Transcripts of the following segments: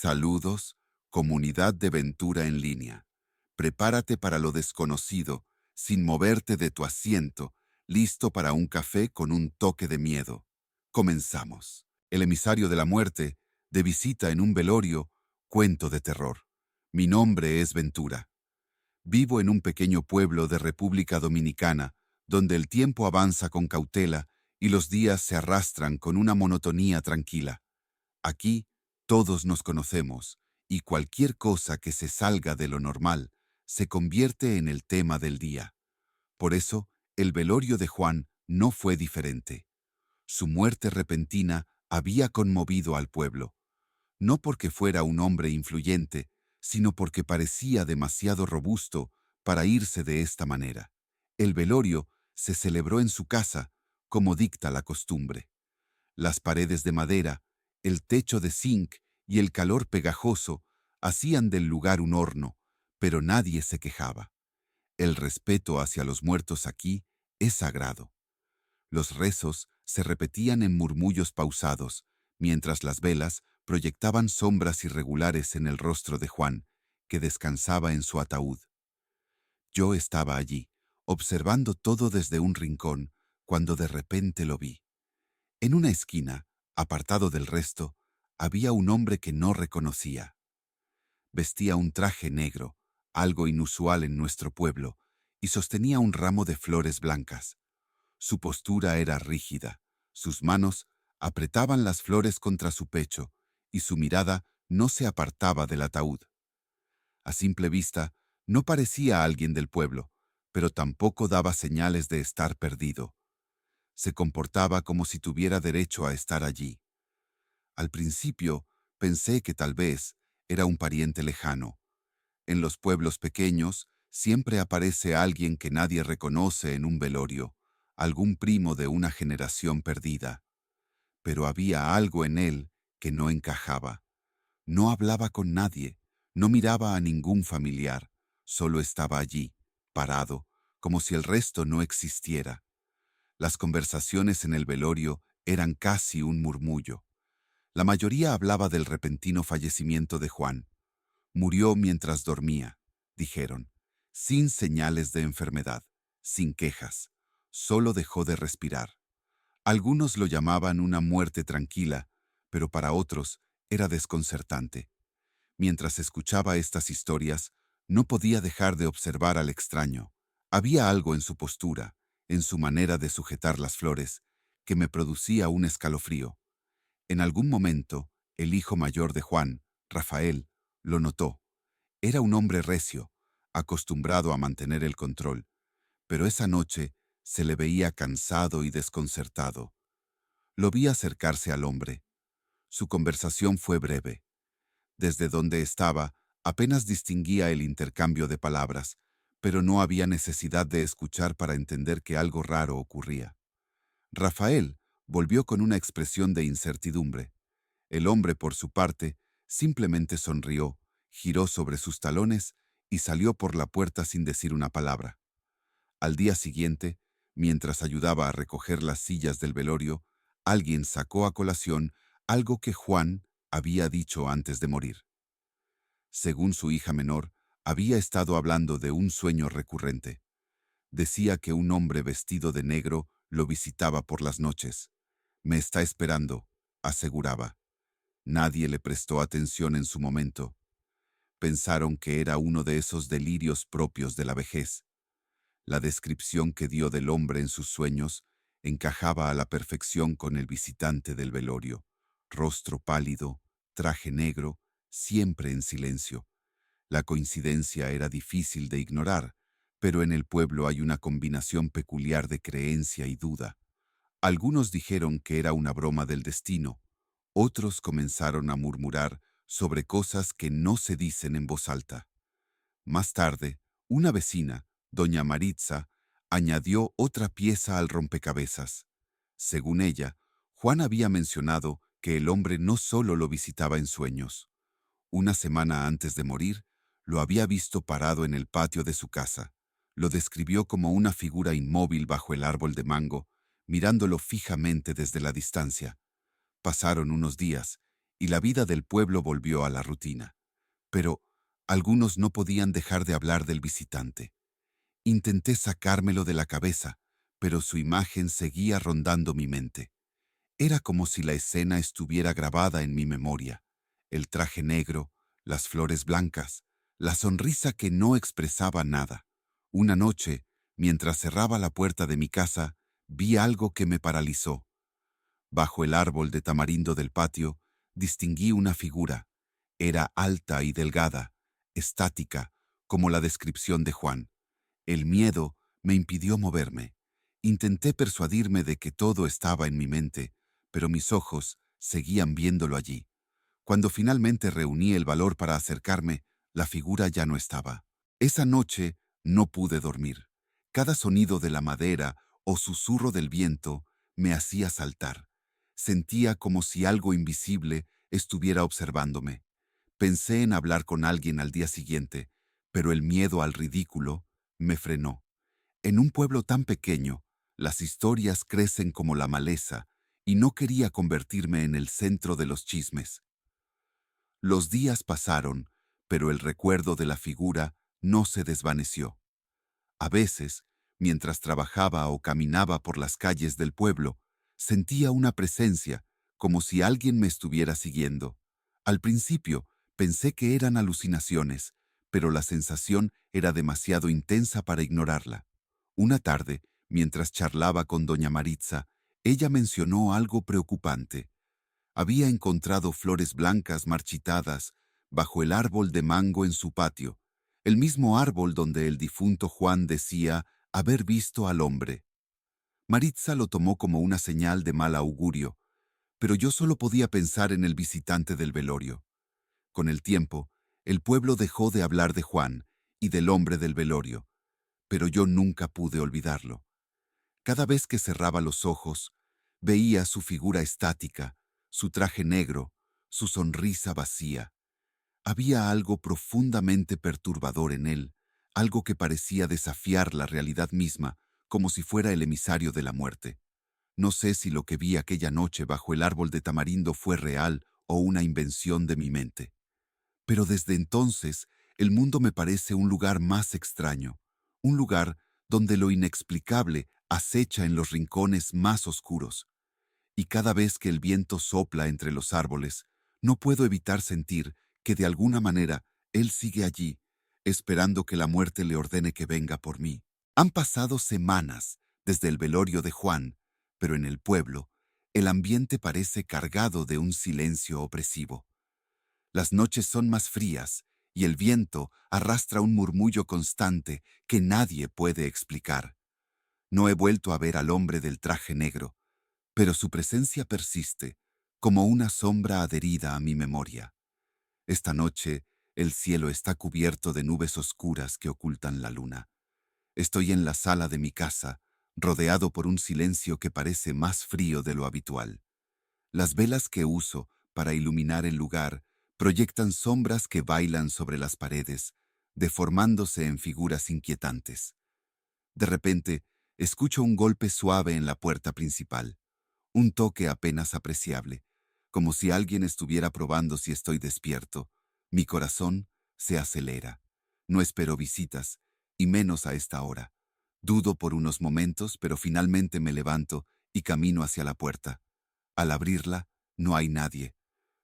Saludos, comunidad de Ventura en línea. Prepárate para lo desconocido, sin moverte de tu asiento, listo para un café con un toque de miedo. Comenzamos. El emisario de la muerte, de visita en un velorio, cuento de terror. Mi nombre es Ventura. Vivo en un pequeño pueblo de República Dominicana, donde el tiempo avanza con cautela y los días se arrastran con una monotonía tranquila. Aquí todos nos conocemos y cualquier cosa que se salga de lo normal se convierte en el tema del día. Por eso, el velorio de Juan no fue diferente. Su muerte repentina había conmovido al pueblo, no porque fuera un hombre influyente, sino porque parecía demasiado robusto para irse de esta manera. El velorio se celebró en su casa, como dicta la costumbre. Las paredes de madera, el techo de zinc y el calor pegajoso hacían del lugar un horno, pero nadie se quejaba. El respeto hacia los muertos aquí es sagrado. Los rezos se repetían en murmullos pausados, mientras las velas proyectaban sombras irregulares en el rostro de Juan, que descansaba en su ataúd. Yo estaba allí, observando todo desde un rincón, cuando de repente lo vi. En una esquina, apartado del resto, había un hombre que no reconocía. Vestía un traje negro, algo inusual en nuestro pueblo, y sostenía un ramo de flores blancas. Su postura era rígida, sus manos apretaban las flores contra su pecho, y su mirada no se apartaba del ataúd. A simple vista, no parecía alguien del pueblo, pero tampoco daba señales de estar perdido. Se comportaba como si tuviera derecho a estar allí. Al principio, pensé que tal vez era un pariente lejano. En los pueblos pequeños, siempre aparece alguien que nadie reconoce en un velorio, algún primo de una generación perdida. Pero había algo en él que no encajaba. No hablaba con nadie, no miraba a ningún familiar, solo estaba allí, parado, como si el resto no existiera. Las conversaciones en el velorio eran casi un murmullo. La mayoría hablaba del repentino fallecimiento de Juan. Murió mientras dormía, dijeron, sin señales de enfermedad, sin quejas, solo dejó de respirar. Algunos lo llamaban una muerte tranquila, pero para otros era desconcertante. Mientras escuchaba estas historias, no podía dejar de observar al extraño. Había algo en su postura, en su manera de sujetar las flores, que me producía un escalofrío. En algún momento, el hijo mayor de Juan, Rafael, lo notó. Era un hombre recio, acostumbrado a mantener el control, pero esa noche se le veía cansado y desconcertado. Lo vi acercarse al hombre. Su conversación fue breve. Desde donde estaba, apenas distinguía el intercambio de palabras, pero no había necesidad de escuchar para entender que algo raro ocurría. Rafael volvió con una expresión de incertidumbre. El hombre, por su parte, simplemente sonrió, giró sobre sus talones y salió por la puerta sin decir una palabra. Al día siguiente, mientras ayudaba a recoger las sillas del velorio, alguien sacó a colación algo que Juan había dicho antes de morir. Según su hija menor, había estado hablando de un sueño recurrente. Decía que un hombre vestido de negro lo visitaba por las noches. Me está esperando, aseguraba. Nadie le prestó atención en su momento. Pensaron que era uno de esos delirios propios de la vejez. La descripción que dio del hombre en sus sueños encajaba a la perfección con el visitante del velorio. Rostro pálido, traje negro, siempre en silencio. La coincidencia era difícil de ignorar, pero en el pueblo hay una combinación peculiar de creencia y duda. Algunos dijeron que era una broma del destino. Otros comenzaron a murmurar sobre cosas que no se dicen en voz alta. Más tarde, una vecina, doña Maritza, añadió otra pieza al rompecabezas. Según ella, Juan había mencionado que el hombre no solo lo visitaba en sueños. Una semana antes de morir, lo había visto parado en el patio de su casa. Lo describió como una figura inmóvil bajo el árbol de mango, mirándolo fijamente desde la distancia. Pasaron unos días, y la vida del pueblo volvió a la rutina. Pero algunos no podían dejar de hablar del visitante. Intenté sacármelo de la cabeza, pero su imagen seguía rondando mi mente. Era como si la escena estuviera grabada en mi memoria. El traje negro, las flores blancas, la sonrisa que no expresaba nada. Una noche, mientras cerraba la puerta de mi casa, vi algo que me paralizó. Bajo el árbol de tamarindo del patio, distinguí una figura. Era alta y delgada, estática, como la descripción de Juan. El miedo me impidió moverme. Intenté persuadirme de que todo estaba en mi mente, pero mis ojos seguían viéndolo allí. Cuando finalmente reuní el valor para acercarme, la figura ya no estaba. Esa noche no pude dormir. Cada sonido de la madera o susurro del viento me hacía saltar. Sentía como si algo invisible estuviera observándome. Pensé en hablar con alguien al día siguiente, pero el miedo al ridículo me frenó. En un pueblo tan pequeño, las historias crecen como la maleza, y no quería convertirme en el centro de los chismes. Los días pasaron, pero el recuerdo de la figura no se desvaneció. A veces, mientras trabajaba o caminaba por las calles del pueblo, sentía una presencia, como si alguien me estuviera siguiendo. Al principio, pensé que eran alucinaciones, pero la sensación era demasiado intensa para ignorarla. Una tarde, mientras charlaba con doña Maritza, ella mencionó algo preocupante. Había encontrado flores blancas marchitadas bajo el árbol de mango en su patio, el mismo árbol donde el difunto Juan decía haber visto al hombre. Maritza lo tomó como una señal de mal augurio, pero yo solo podía pensar en el visitante del velorio. Con el tiempo, el pueblo dejó de hablar de Juan y del hombre del velorio, pero yo nunca pude olvidarlo. Cada vez que cerraba los ojos, veía su figura estática, su traje negro, su sonrisa vacía. Había algo profundamente perturbador en él, algo que parecía desafiar la realidad misma, como si fuera el emisario de la muerte. No sé si lo que vi aquella noche bajo el árbol de tamarindo fue real o una invención de mi mente. Pero desde entonces, el mundo me parece un lugar más extraño, un lugar donde lo inexplicable acecha en los rincones más oscuros. Y cada vez que el viento sopla entre los árboles, no puedo evitar sentir que de alguna manera él sigue allí, esperando que la muerte le ordene que venga por mí. Han pasado semanas desde el velorio de Juan, pero en el pueblo, el ambiente parece cargado de un silencio opresivo. Las noches son más frías y el viento arrastra un murmullo constante que nadie puede explicar. No he vuelto a ver al hombre del traje negro, pero su presencia persiste, como una sombra adherida a mi memoria. Esta noche, el cielo está cubierto de nubes oscuras que ocultan la luna. Estoy en la sala de mi casa, rodeado por un silencio que parece más frío de lo habitual. Las velas que uso para iluminar el lugar proyectan sombras que bailan sobre las paredes, deformándose en figuras inquietantes. De repente, escucho un golpe suave en la puerta principal, un toque apenas apreciable, como si alguien estuviera probando si estoy despierto. Mi corazón se acelera. No espero visitas, y menos a esta hora. Dudo por unos momentos, pero finalmente me levanto y camino hacia la puerta. Al abrirla, no hay nadie,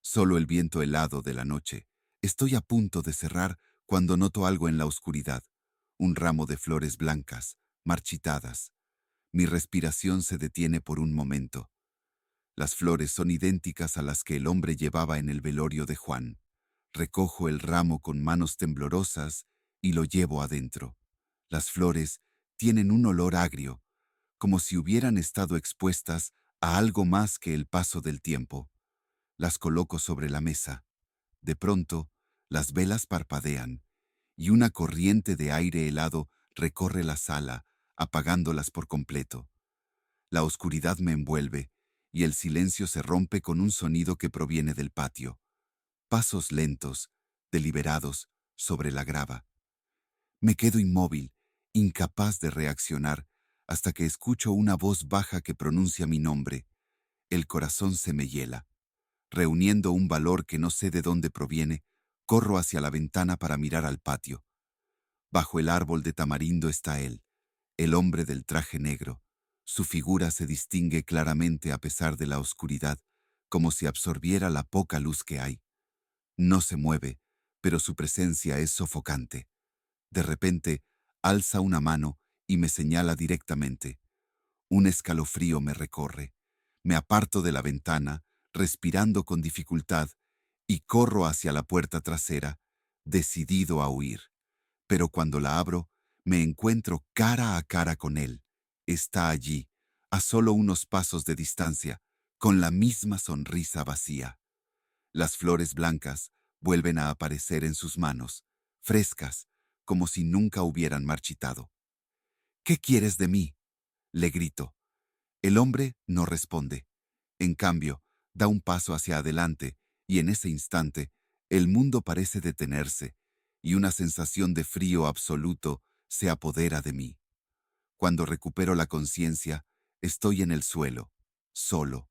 solo el viento helado de la noche. Estoy a punto de cerrar cuando noto algo en la oscuridad, un ramo de flores blancas, marchitadas. Mi respiración se detiene por un momento. Las flores son idénticas a las que el hombre llevaba en el velorio de Juan. Recojo el ramo con manos temblorosas y lo llevo adentro. Las flores tienen un olor agrio, como si hubieran estado expuestas a algo más que el paso del tiempo. Las coloco sobre la mesa. De pronto, las velas parpadean y una corriente de aire helado recorre la sala, apagándolas por completo. La oscuridad me envuelve y el silencio se rompe con un sonido que proviene del patio. Pasos lentos, deliberados, sobre la grava. Me quedo inmóvil, incapaz de reaccionar, hasta que escucho una voz baja que pronuncia mi nombre. El corazón se me hiela. Reuniendo un valor que no sé de dónde proviene, corro hacia la ventana para mirar al patio. Bajo el árbol de tamarindo está él, el hombre del traje negro. Su figura se distingue claramente a pesar de la oscuridad, como si absorbiera la poca luz que hay. No se mueve, pero su presencia es sofocante. De repente, alza una mano y me señala directamente. Un escalofrío me recorre. Me aparto de la ventana, respirando con dificultad, y corro hacia la puerta trasera, decidido a huir. Pero cuando la abro, me encuentro cara a cara con él. Está allí, a solo unos pasos de distancia, con la misma sonrisa vacía. Las flores blancas vuelven a aparecer en sus manos, frescas, como si nunca hubieran marchitado. ¿Qué quieres de mí?, le grito. El hombre no responde. En cambio, da un paso hacia adelante, y en ese instante, el mundo parece detenerse, y una sensación de frío absoluto se apodera de mí. Cuando recupero la conciencia, estoy en el suelo, solo.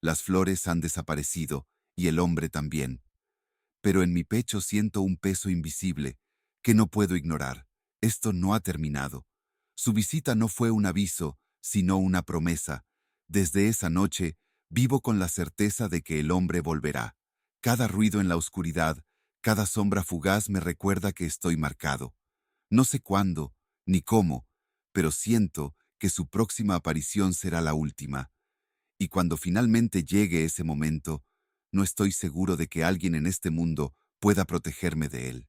Las flores han desaparecido, y el hombre también. Pero en mi pecho siento un peso invisible, que no puedo ignorar. Esto no ha terminado. Su visita no fue un aviso, sino una promesa. Desde esa noche, vivo con la certeza de que el hombre volverá. Cada ruido en la oscuridad, cada sombra fugaz me recuerda que estoy marcado. No sé cuándo, ni cómo, pero siento que su próxima aparición será la última. Y cuando finalmente llegue ese momento, no estoy seguro de que alguien en este mundo pueda protegerme de él.